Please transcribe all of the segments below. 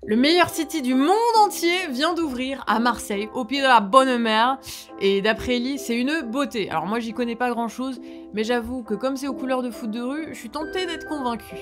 Le meilleur city du monde entier vient d'ouvrir à Marseille, au pied de la bonne mer. Et d'après Ellie, c'est une beauté. Alors moi, j'y connais pas grand chose, mais j'avoue que comme c'est aux couleurs de foot de rue, je suis tentée d'être convaincue.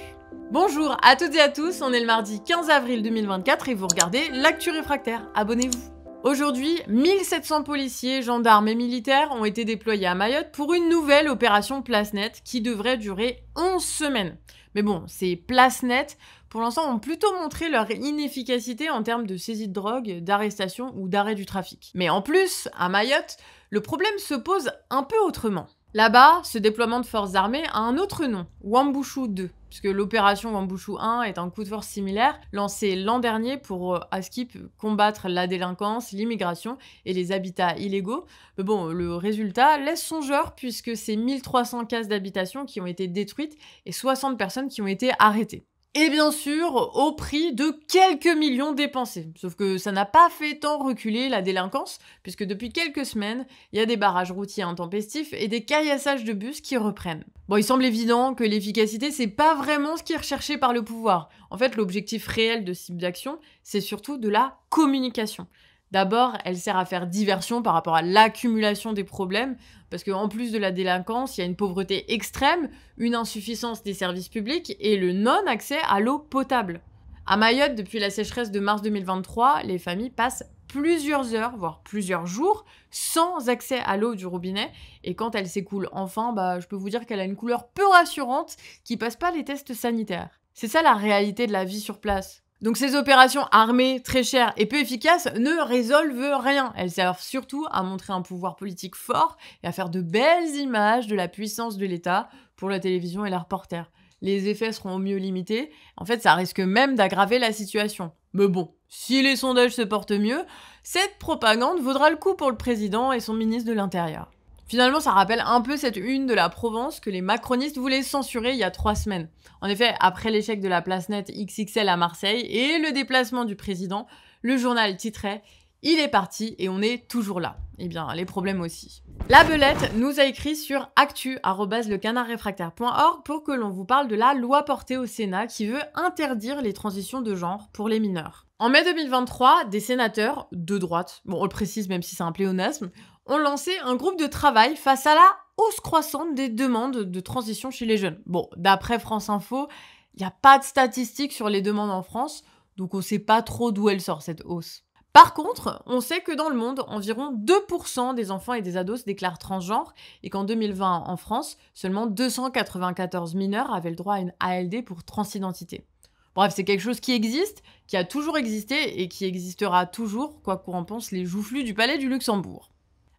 Bonjour à toutes et à tous, on est le mardi 15 avril 2024 et vous regardez l'Actu Réfractaire. Abonnez-vous. Aujourd'hui, 1700 policiers, gendarmes et militaires ont été déployés à Mayotte pour une nouvelle opération Place Nette qui devrait durer 11 semaines. Mais bon, ces Place Nette, pour l'instant, ont plutôt montré leur inefficacité en termes de saisie de drogue, d'arrestation ou d'arrêt du trafic. Mais en plus, à Mayotte, le problème se pose un peu autrement. Là-bas, ce déploiement de forces armées a un autre nom, Wambushu 2, puisque l'opération Wambushu 1 est un coup de force similaire lancé l'an dernier pour, à skip, combattre la délinquance, l'immigration et les habitats illégaux. Mais bon, le résultat laisse songeur puisque c'est 1300 cases d'habitation qui ont été détruites et 60 personnes qui ont été arrêtées. Et bien sûr, au prix de quelques millions dépensés. Sauf que ça n'a pas fait tant reculer la délinquance, puisque depuis quelques semaines, il y a des barrages routiers intempestifs et des caillassages de bus qui reprennent. Bon, il semble évident que l'efficacité, c'est pas vraiment ce qui est recherché par le pouvoir. En fait, l'objectif réel de ce type d'action, c'est surtout de la communication. D'abord, elle sert à faire diversion par rapport à l'accumulation des problèmes, parce qu'en plus de la délinquance, il y a une pauvreté extrême, une insuffisance des services publics et le non-accès à l'eau potable. À Mayotte, depuis la sécheresse de mars 2023, les familles passent plusieurs heures, voire plusieurs jours, sans accès à l'eau du robinet, et quand elle s'écoule enfin, je peux vous dire qu'elle a une couleur peu rassurante qui passe pas les tests sanitaires. C'est ça la réalité de la vie sur place. Donc ces opérations armées, très chères et peu efficaces ne résolvent rien. Elles servent surtout à montrer un pouvoir politique fort et à faire de belles images de la puissance de l'État pour la télévision et les reporters. Les effets seront au mieux limités. En fait, ça risque même d'aggraver la situation. Mais bon, si les sondages se portent mieux, cette propagande vaudra le coup pour le président et son ministre de l'Intérieur. Finalement, ça rappelle un peu cette une de la Provence que les macronistes voulaient censurer il y a 3 semaines. En effet, après l'échec de la Place Nette XXL à Marseille et le déplacement du président, le journal titrait « Il est parti et on est toujours là ». Eh bien, les problèmes aussi. La Belette nous a écrit sur actu@lecanardréfractaire.org pour que l'on vous parle de la loi portée au Sénat qui veut interdire les transitions de genre pour les mineurs. En mai 2023, des sénateurs de droite, bon on le précise même si c'est un pléonasme, ont lancé un groupe de travail face à la hausse croissante des demandes de transition chez les jeunes. Bon, d'après France Info, il n'y a pas de statistiques sur les demandes en France, donc on ne sait pas trop d'où elle sort cette hausse. Par contre, on sait que dans le monde, environ 2% des enfants et des ados se déclarent transgenres et qu'en 2020, en France, seulement 294 mineurs avaient le droit à une ALD pour transidentité. Bref, c'est quelque chose qui existe, qui a toujours existé et qui existera toujours, quoi qu'on en pense les joufflus du Palais du Luxembourg.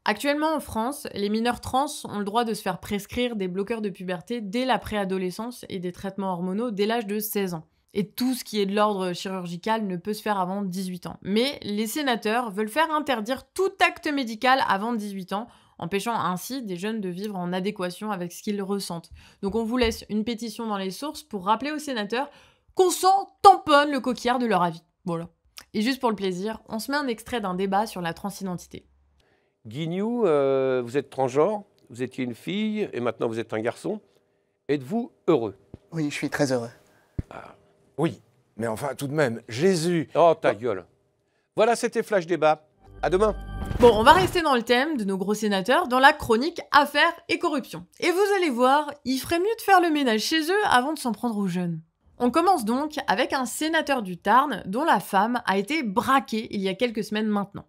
Actuellement en France, les mineurs trans ont le droit de se faire prescrire des bloqueurs de puberté dès la préadolescence et des traitements hormonaux dès l'âge de 16 ans. Et tout ce qui est de l'ordre chirurgical ne peut se faire avant 18 ans. Mais les sénateurs veulent faire interdire tout acte médical avant 18 ans, empêchant ainsi des jeunes de vivre en adéquation avec ce qu'ils ressentent. Donc on vous laisse une pétition dans les sources pour rappeler aux sénateurs qu'on s'en tamponne le coquillard de leur avis. Voilà. Et juste pour le plaisir, on se met un extrait d'un débat sur la transidentité. Guignou, vous êtes transgenre, vous étiez une fille et maintenant vous êtes un garçon. Êtes-vous heureux? Oui, je suis très heureux. Oui, mais enfin, tout de même, Jésus... Oh, ta gueule. Voilà, c'était Flash Débat. À demain. Bon, on va rester dans le thème de nos gros sénateurs dans la chronique Affaires et corruption. Et vous allez voir, il ferait mieux de faire le ménage chez eux avant de s'en prendre aux jeunes. On commence donc avec un sénateur du Tarn dont la femme a été braquée il y a quelques semaines maintenant.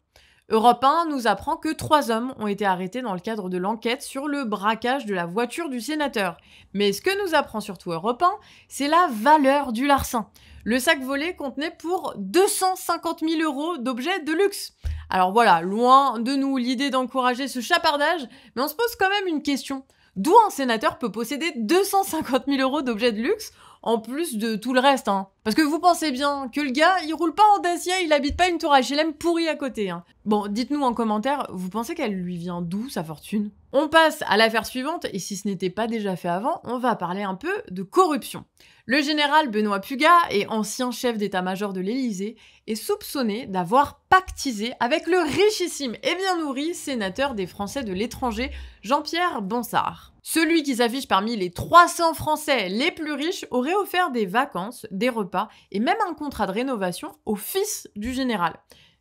Europe 1 nous apprend que 3 hommes ont été arrêtés dans le cadre de l'enquête sur le braquage de la voiture du sénateur. Mais ce que nous apprend surtout Europe 1, c'est la valeur du larcin. Le sac volé contenait pour 250 000 € d'objets de luxe. Alors voilà, loin de nous l'idée d'encourager ce chapardage, mais on se pose quand même une question. D'où un sénateur peut posséder 250 000 € d'objets de luxe, en plus de tout le reste, hein. Parce que vous pensez bien que le gars, il roule pas en Dacia, il habite pas une tour HLM pourrie à côté, hein. Bon, dites-nous en commentaire, vous pensez qu'elle lui vient d'où, sa fortune? On passe à l'affaire suivante, et si ce n'était pas déjà fait avant, on va parler un peu de corruption. Le général Benoît Pugat, et ancien chef d'état-major de l'Élysée, est soupçonné d'avoir pactisé avec le richissime et bien nourri sénateur des Français de l'étranger, Jean-Pierre Bansard. Celui qui s'affiche parmi les 300 Français les plus riches aurait offert des vacances, des repas et même un contrat de rénovation au fils du général.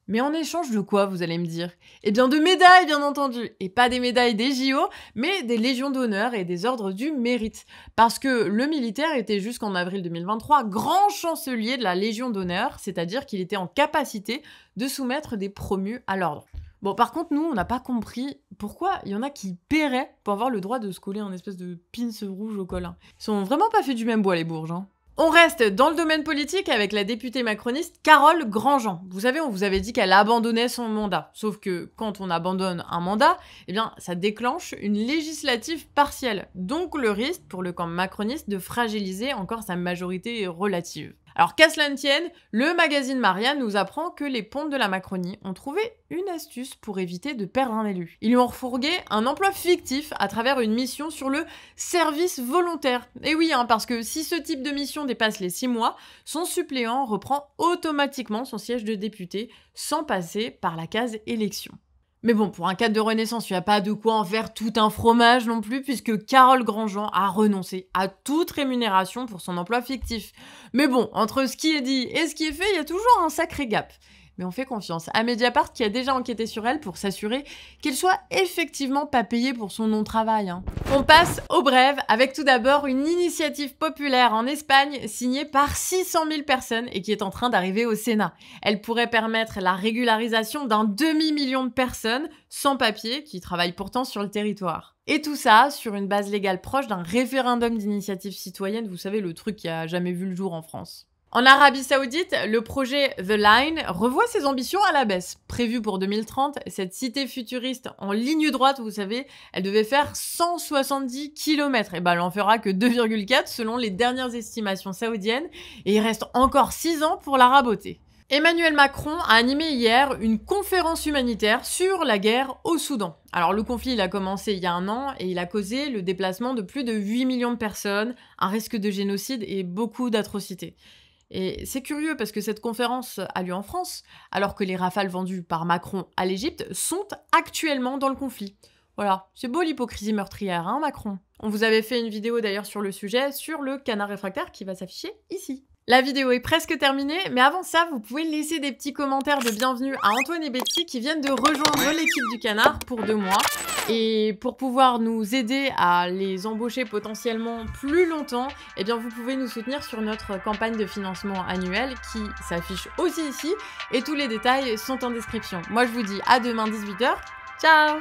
Mais en échange de quoi, vous allez me dire? Eh bien de médailles, bien entendu. Et pas des médailles des JO, mais des légions d'honneur et des ordres du mérite. Parce que le militaire était jusqu'en avril 2023 grand chancelier de la Légion d'honneur, c'est-à-dire qu'il était en capacité de soumettre des promus à l'ordre. Bon, par contre, nous, on n'a pas compris pourquoi il y en a qui paieraient pour avoir le droit de se coller un espèce de pins rouge au col. Ils sont vraiment pas faits du même bois, les bourges, hein. On reste dans le domaine politique avec la députée macroniste Carole Grandjean. Vous savez, on vous avait dit qu'elle abandonnait son mandat. Sauf que quand on abandonne un mandat, eh bien, ça déclenche une législative partielle. Donc le risque pour le camp macroniste de fragiliser encore sa majorité relative. Alors qu'à cela ne tienne, le magazine Marianne nous apprend que les pontes de la Macronie ont trouvé une astuce pour éviter de perdre un élu. Ils lui ont refourgué un emploi fictif à travers une mission sur le service volontaire. Et oui, parce que si ce type de mission dépasse les 6 mois, son suppléant reprend automatiquement son siège de député sans passer par la case élection. Mais bon, pour un cadre de renaissance, il n'y a pas de quoi en faire tout un fromage non plus, puisque Carole Grandjean a renoncé à toute rémunération pour son emploi fictif. Mais bon, entre ce qui est dit et ce qui est fait, il y a toujours un sacré gap. Mais on fait confiance à Mediapart qui a déjà enquêté sur elle pour s'assurer qu'elle soit effectivement pas payée pour son non-travail. On passe au brève avec tout d'abord une initiative populaire en Espagne signée par 600 000 personnes et qui est en train d'arriver au Sénat. Elle pourrait permettre la régularisation d'un demi-million de personnes sans papier qui travaillent pourtant sur le territoire. Et tout ça sur une base légale proche d'un référendum d'initiative citoyenne, vous savez, le truc qui a jamais vu le jour en France. En Arabie Saoudite, le projet The Line revoit ses ambitions à la baisse. Prévue pour 2030, cette cité futuriste en ligne droite, vous savez, elle devait faire 170 km. Et ben, elle en fera que 2,4 selon les dernières estimations saoudiennes. Et il reste encore 6 ans pour la raboter. Emmanuel Macron a animé hier une conférence humanitaire sur la guerre au Soudan. Alors le conflit, il a commencé il y a 1 an et il a causé le déplacement de plus de 8 millions de personnes, un risque de génocide et beaucoup d'atrocités. Et c'est curieux parce que cette conférence a lieu en France, alors que les rafales vendues par Macron à l'Égypte sont actuellement dans le conflit. Voilà, c'est beau l'hypocrisie meurtrière, hein, Macron? On vous avait fait une vidéo d'ailleurs sur le sujet, sur le canard réfractaire qui va s'afficher ici. La vidéo est presque terminée, mais avant ça, vous pouvez laisser des petits commentaires de bienvenue à Antoine et Betty qui viennent de rejoindre l'équipe du canard pour 2 mois. Et pour pouvoir nous aider à les embaucher potentiellement plus longtemps, eh bien vous pouvez nous soutenir sur notre campagne de financement annuel qui s'affiche aussi ici et tous les détails sont en description. Moi je vous dis à demain 18 h. Ciao!